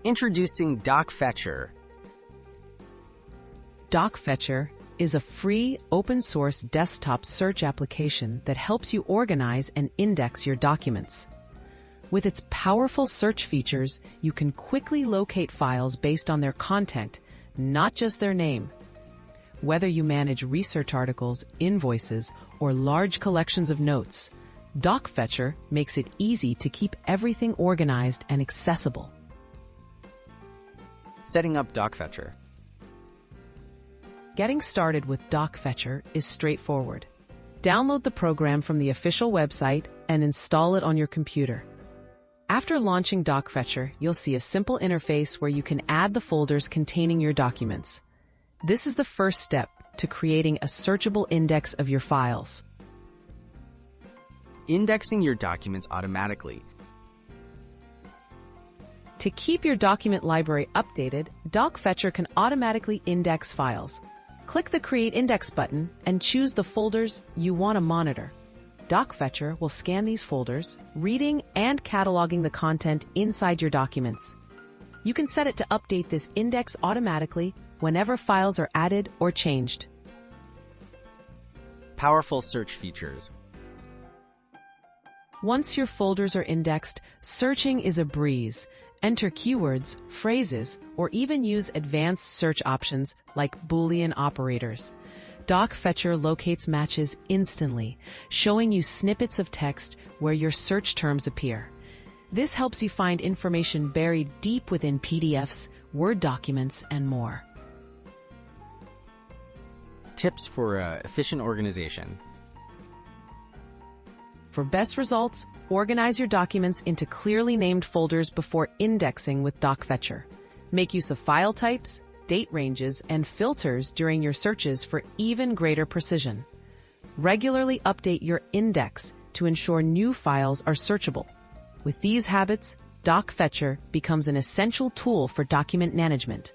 Introducing DocFetcher. DocFetcher is a free, open-source desktop search application that helps you organize and index your documents. With its powerful search features, you can quickly locate files based on their content, not just their name. Whether you manage research articles, invoices, or large collections of notes, DocFetcher makes it easy to keep everything organized and accessible. Setting up DocFetcher. Getting started with DocFetcher is straightforward. Download the program from the official website and install it on your computer. After launching DocFetcher, you'll see a simple interface where you can add the folders containing your documents. This is the first step to creating a searchable index of your files. Indexing your documents automatically. To keep your document library updated, DocFetcher can automatically index files. Click the Create Index button and choose the folders you want to monitor. DocFetcher will scan these folders, reading and cataloging the content inside your documents. You can set it to update this index automatically whenever files are added or changed. Powerful search features. Once your folders are indexed, searching is a breeze. Enter keywords, phrases, or even use advanced search options like Boolean operators. DocFetcher locates matches instantly, showing you snippets of text where your search terms appear. This helps you find information buried deep within PDFs, Word documents, and more. Tips for efficient organization. For best results, organize your documents into clearly named folders before indexing with DocFetcher. Make use of file types, date ranges, and filters during your searches for even greater precision. Regularly update your index to ensure new files are searchable. With these habits, DocFetcher becomes an essential tool for document management.